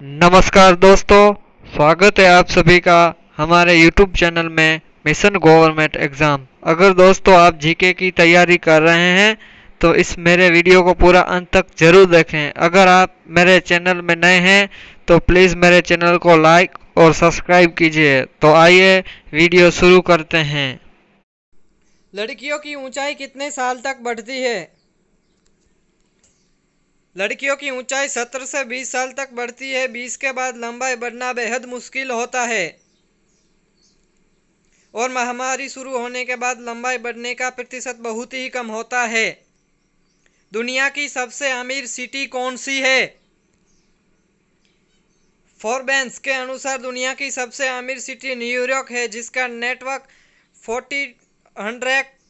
नमस्कार दोस्तों, स्वागत है आप सभी का हमारे YouTube चैनल में मिशन गवर्नमेंट एग्ज़ाम। अगर दोस्तों आप जीके की तैयारी कर रहे हैं तो इस मेरे वीडियो को पूरा अंत तक जरूर देखें। अगर आप मेरे चैनल में नए हैं तो प्लीज़ मेरे चैनल को लाइक और सब्सक्राइब कीजिए। तो आइए वीडियो शुरू करते हैं। लड़कियों की ऊंचाई कितने साल तक बढ़ती है? लड़कियों की ऊंचाई 17 से 20 साल तक बढ़ती है। 20 के बाद लंबाई बढ़ना बेहद मुश्किल होता है और महामारी शुरू होने के बाद लंबाई बढ़ने का प्रतिशत बहुत ही कम होता है। दुनिया की सबसे अमीर सिटी कौन सी है? फोर्ब्स के अनुसार दुनिया की सबसे अमीर सिटी न्यूयॉर्क है, जिसका नेटवर्क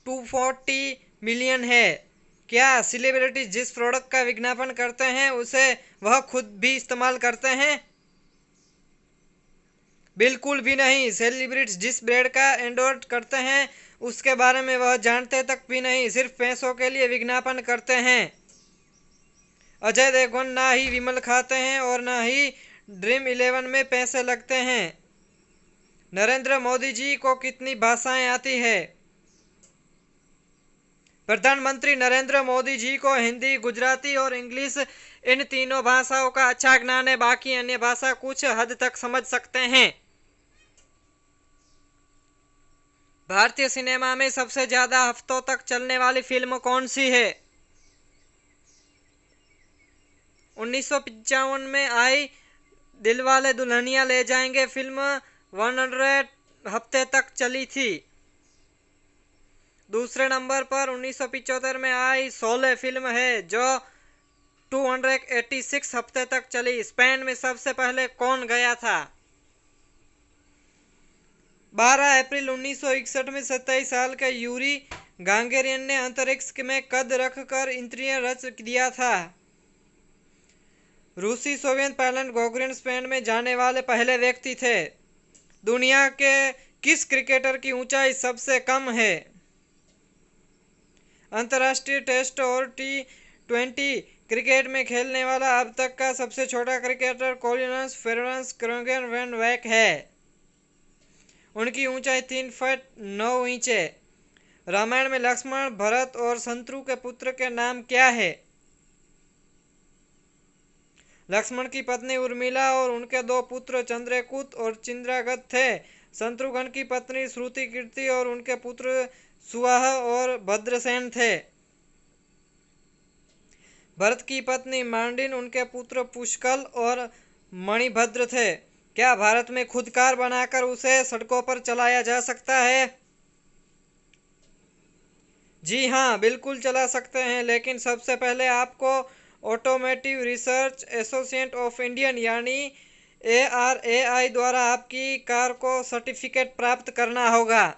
240 मिलियन है। क्या सेलिब्रिटीज जिस प्रोडक्ट का विज्ञापन करते हैं उसे वह खुद भी इस्तेमाल करते हैं? बिल्कुल भी नहीं। सेलिब्रिटीज जिस ब्रांड का एंडोर्स करते हैं उसके बारे में वह जानते तक भी नहीं, सिर्फ पैसों के लिए विज्ञापन करते हैं। अजय देवगन ना ही विमल खाते हैं और ना ही ड्रीम 11 में पैसे लगते हैं। नरेंद्र मोदी जी को कितनी भाषाएं आती है? प्रधानमंत्री नरेंद्र मोदी जी को हिंदी, गुजराती और इंग्लिश इन तीनों भाषाओं का अच्छा ज्ञान है। बाकी अन्य भाषा कुछ हद तक समझ सकते हैं। भारतीय सिनेमा में सबसे ज्यादा हफ्तों तक चलने वाली फिल्म कौन सी है? 1955 में आई दिलवाले दुल्हनिया ले जाएंगे फिल्म 100 हफ्ते तक चली थी। दूसरे नंबर पर 1975 में आई शोले फिल्म है जो 286 हफ्ते तक चली। स्पेन में सबसे पहले कौन गया था? 12 अप्रैल 1961 में 27 साल के यूरी गांगेरियन ने अंतरिक्ष में कद रखकर इंद्रिय रच दिया था। रूसी सोवियत पायलट गागारिन स्पेन में जाने वाले पहले व्यक्ति थे। दुनिया के किस क्रिकेटर की ऊंचाई सबसे कम है? अंतर्राष्ट्रीय टेस्ट और टी20 क्रिकेट में खेलने वाला अब तक का सबसे छोटा क्रिकेटर कोलिन फेरेंस क्रोगन वैन वैक है। उनकी ऊंचाई 3 फीट 9 इंच है। रामायण में लक्ष्मण, भरत और शत्रु के पुत्र के नाम क्या है? लक्ष्मण की पत्नी उर्मिला और उनके दो पुत्र चंद्रकेतु और चिंद्रगत थे। शत्रुघ्न की पत्नी श्रुति कीर्ति और उनके पुत्र सुवाह और भद्रसेन थे। भरत की पत्नी मांडिन, उनके पुत्र पुष्कल और मणिभद्र थे। क्या भारत में खुद कार बनाकर उसे सड़कों पर चलाया जा सकता है? जी हाँ, बिल्कुल चला सकते हैं, लेकिन सबसे पहले आपको automotive research association of India यानी ARAI द्वारा आपकी कार को सर्टिफिकेट प्राप्त करना होगा।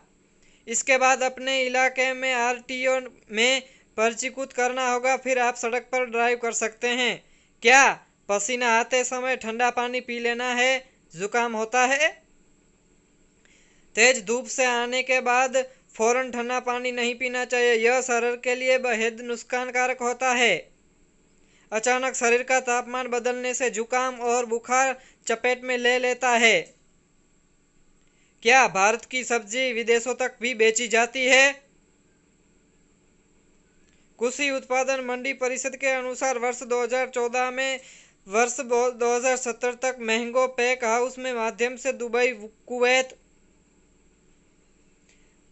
इसके बाद अपने इलाके में RTO में पंजीकृत करना होगा, फिर आप सड़क पर ड्राइव कर सकते हैं। क्या पसीना आते समय ठंडा पानी पी लेना है जुकाम होता है? तेज धूप से आने के बाद फौरन ठंडा पानी नहीं पीना चाहिए, यह शरीर के लिए बेहद नुकसानकारक होता है। अचानक शरीर का तापमान बदलने से जुकाम और बुखार चपेट में ले लेता है। क्या भारत की सब्जी विदेशों तक भी बेची जाती है? कृषि उत्पादन मंडी परिषद के अनुसार वर्ष 2014 में वर्ष 2070 तक मैंगो पैक हाउस में माध्यम से Dubai, Kuwait,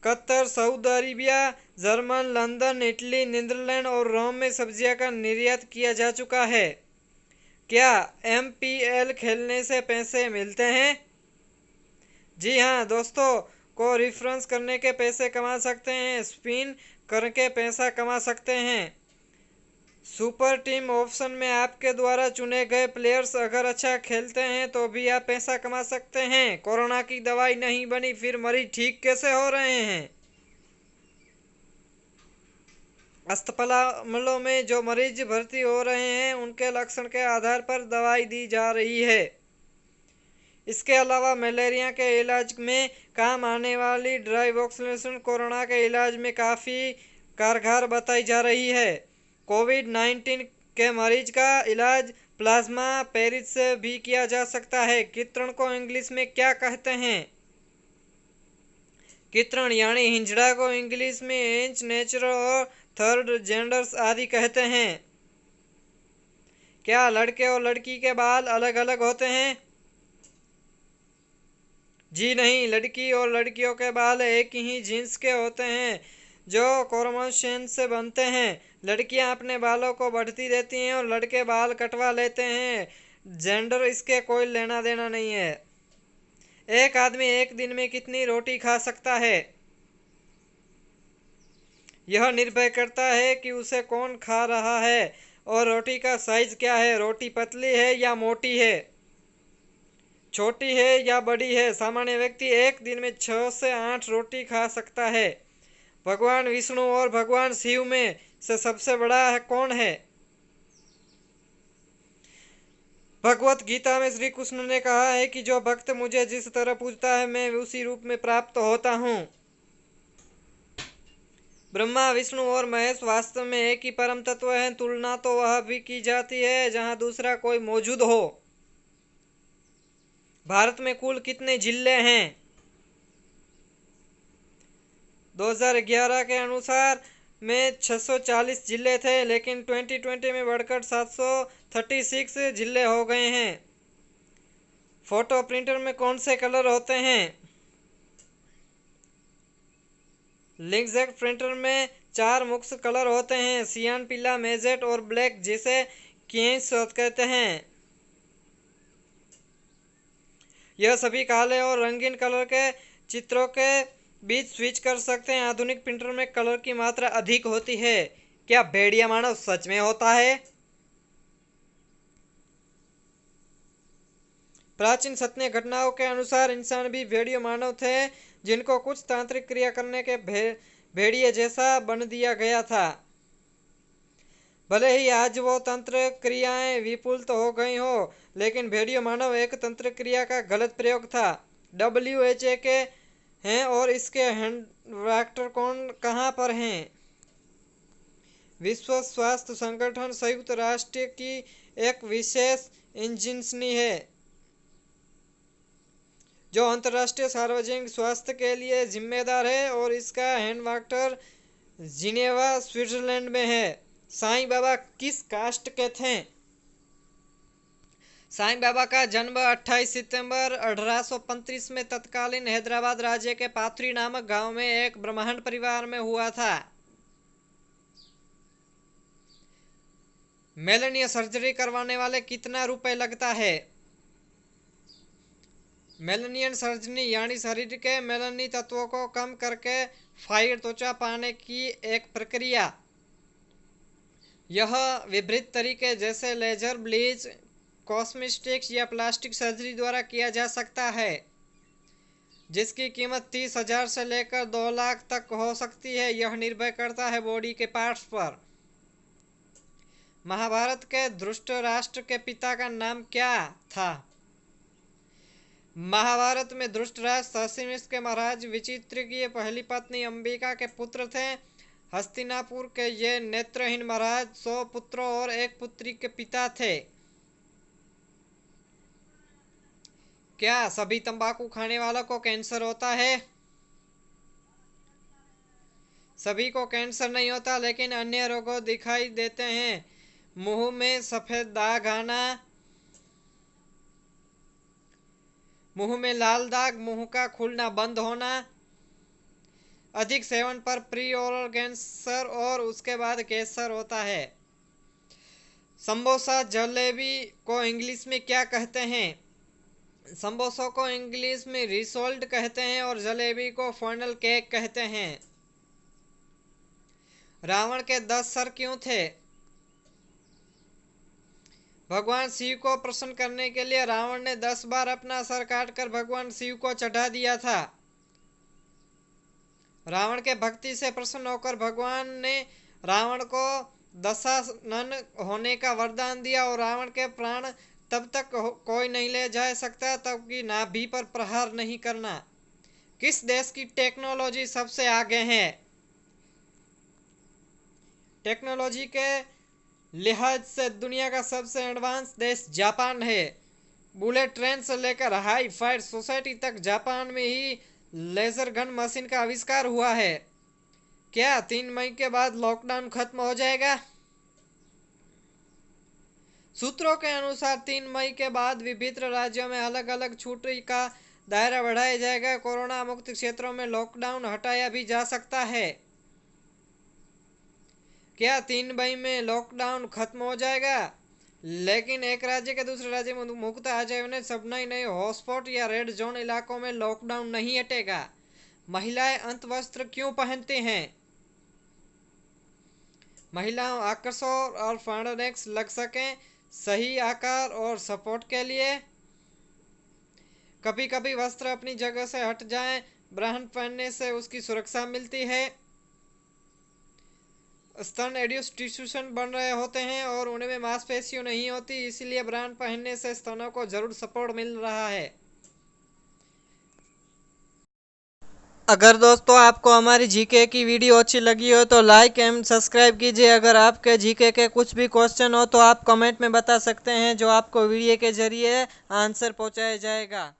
Qatar, Saudi Arabia, German, London, Italy, Netherlands और रोम में सब्जियों का निर्यात किया जा चुका है। क्या MPL खेलने से पैसे मिलते हैं? जी हाँ दोस्तों, को रेफरेंस करने के पैसे कमा सकते हैं, स्पिन करके पैसा कमा सकते हैं। सुपर टीम ऑप्शन में आपके द्वारा चुने गए प्लेयर्स अगर अच्छा खेलते हैं तो भी आप पैसा कमा सकते हैं। कोरोना की दवाई नहीं बनी फिर मरीज ठीक कैसे हो रहे हैं? अस्पतालों में जो मरीज भर्ती हो रहे हैं उनके लक्षण के आधार पर दवाई दी जा रही है। इसके अलावा मलेरिया के इलाज में काम आने वाली ड्राइवोक्सिलेशन कोरोना के इलाज में काफ़ी कारगर बताई जा रही है। कोविड-19 के मरीज का इलाज प्लाज्मा पेरिस से भी किया जा सकता है। किरण को इंग्लिश में क्या कहते हैं? किरण यानी हिंजड़ा को इंग्लिश में इंच, नेचुरल और थर्ड जेंडर्स आदि कहते हैं। क्या लड़के और लड़की के बाल अलग अलग होते हैं? जी नहीं, लड़की और लड़कियों के बाल एक ही जीन्स के होते हैं जो क्रोमोसोम से बनते हैं। लड़कियां अपने बालों को बढ़ती देती हैं और लड़के बाल कटवा लेते हैं। जेंडर इसके कोई लेना देना नहीं है। एक आदमी एक दिन में कितनी रोटी खा सकता है? यह निर्भर करता है कि उसे कौन खा रहा है और रोटी का साइज क्या है। रोटी पतली है या मोटी है, छोटी है या बड़ी है। सामान्य व्यक्ति एक दिन में 6 से 8 रोटी खा सकता है। भगवान विष्णु और भगवान शिव में से सबसे बड़ा है कौन है? भगवत गीता में श्री कृष्ण ने कहा है कि जो भक्त मुझे जिस तरह पूजता है मैं उसी रूप में प्राप्त होता हूँ। ब्रह्मा, विष्णु और महेश वास्तव में एक ही परम तत्व है। तुलना तो वह भी की जाती है जहाँ दूसरा कोई मौजूद हो। भारत में कुल कितने जिले हैं? 2011 के अनुसार में 640 जिले थे, लेकिन 2020 में बढ़कर 736 जिले हो गए हैं। फोटो प्रिंटर में कौन से कलर होते हैं? लिंकजेट प्रिंटर में 4 मुख्य कलर होते हैं, सियान, पीला, मेजेंट और ब्लैक, जिसे किएंसोथ कहते हैं। यह सभी काले और रंगीन कलर के चित्रों के बीच स्विच कर सकते हैं। आधुनिक प्रिंटर में कलर की मात्रा अधिक होती है। क्या भेड़िया मानव सच में होता है? प्राचीन सत्य घटनाओं के अनुसार इंसान भी भेड़िया मानव थे जिनको कुछ तांत्रिक क्रिया करने के भेड़िए जैसा बन दिया गया था। भले ही आज वो तंत्र क्रियाएं विपुल तो हो गई हो, लेकिन भेड़िया मानव एक तंत्र क्रिया का गलत प्रयोग था। WHO के हैं और इसके हेडक्वार्टर कहाँ पर हैं? विश्व स्वास्थ्य संगठन संयुक्त राष्ट्र की एक विशेष एजेंसी है जो अंतर्राष्ट्रीय सार्वजनिक स्वास्थ्य के लिए जिम्मेदार है और इसका हेडक्वार्टर जिनेवा, स्विट्जरलैंड में है। साईं बाबा किस कास्ट के थे? साईं बाबा का जन्म 28 सितंबर 1835 में तत्कालीन हैदराबाद राज्य के पाथरी नामक गांव में एक ब्राह्मण परिवार में हुआ था। मेलानिया सर्जरी करवाने वाले कितना रुपए लगता है? मेलानियन सर्जरी यानी शरीर के मेलानी तत्वों को कम करके फायर त्वचा पाने की एक प्रक्रिया। यह विभिन्न तरीके जैसे लेजर, ब्लीच, कॉस्मेटिक्स या प्लास्टिक सर्जरी द्वारा किया जा सकता है, जिसकी कीमत 30,000 से लेकर 2 लाख तक हो सकती है। यह निर्भर करता है बॉडी के पार्ट्स पर। महाभारत के धृतराष्ट्र के पिता का नाम क्या था? महाभारत में धृतराष्ट्र हस्तिनापुर के महाराज विचित्र की पहली पत्नी अंबिका के पुत्र थे। हस्तिनापुर के ये नेत्रहीन महाराज 100 पुत्रों और 1 पुत्री के पिता थे। क्या सभी तंबाकू खाने वालों को कैंसर होता है? सभी को कैंसर नहीं होता, लेकिन अन्य रोग दिखाई देते हैं। मुंह में सफेद दाग आना, मुंह में लाल दाग, मुंह का खुलना बंद होना, अधिक सेवन पर प्री ओरल कैंसर और उसके बाद कैंसर होता है। समोसा जलेबी को इंग्लिश में क्या कहते हैं? समोसों को इंग्लिश में रिसोल्ट कहते हैं और जलेबी को फनल केक कहते हैं। रावण के 10 सर क्यों थे? भगवान शिव को प्रसन्न करने के लिए रावण ने 10 बार अपना सर काटकर भगवान शिव को चढ़ा दिया था। रावण के भक्ति से प्रसन्न होकर भगवान ने रावण को दशानन होने का वरदान दिया और रावण के प्राण तब तक कोई नहीं ले जा सकता तब कि नाभि पर प्रहार नहीं करना। किस देश की टेक्नोलॉजी सबसे आगे है? टेक्नोलॉजी के लिहाज से दुनिया का सबसे एडवांस देश जापान है। बुलेट ट्रेन से लेकर हाई फायर सोसाइटी तक जापान में ही लेजर गन मशीन का आविष्कार हुआ है। क्या 3 मई के बाद लॉकडाउन खत्म हो जाएगा? सूत्रों के अनुसार 3 मई के बाद विभिन्न राज्यों में अलग अलग छूट का दायरा बढ़ाया जाएगा। कोरोना मुक्त क्षेत्रों में लॉकडाउन हटाया भी जा सकता है। क्या 3 मई में लॉकडाउन खत्म हो जाएगा, लेकिन एक राज्य के दूसरे राज्य में मुक्त आ जाए सब नए हॉटस्पॉट या रेड जोन इलाकों में लॉकडाउन नहीं हटेगा। महिलाएं अंतवस्त्र क्यों पहनती हैं? महिलाओं आकर्षक और फाइनेक्स लग सकें, सही आकार और सपोर्ट के लिए। कभी कभी वस्त्र अपनी जगह से हट जाएं, ब्रांड पहनने से उसकी सुरक्षा मिलती है। स्तन एडिस्ट्यूशन बन रहे होते हैं और उनमें मांसपेशियां नहीं होती, इसलिए ब्रांड पहनने से स्तनों को जरूर सपोर्ट मिल रहा है। अगर दोस्तों आपको हमारी जीके की वीडियो अच्छी लगी हो तो लाइक एंड सब्सक्राइब कीजिए। अगर आपके जीके के कुछ भी क्वेश्चन हो तो आप कमेंट में बता सकते हैं, जो आपको वीडियो के जरिए आंसर पहुंचाया जाएगा।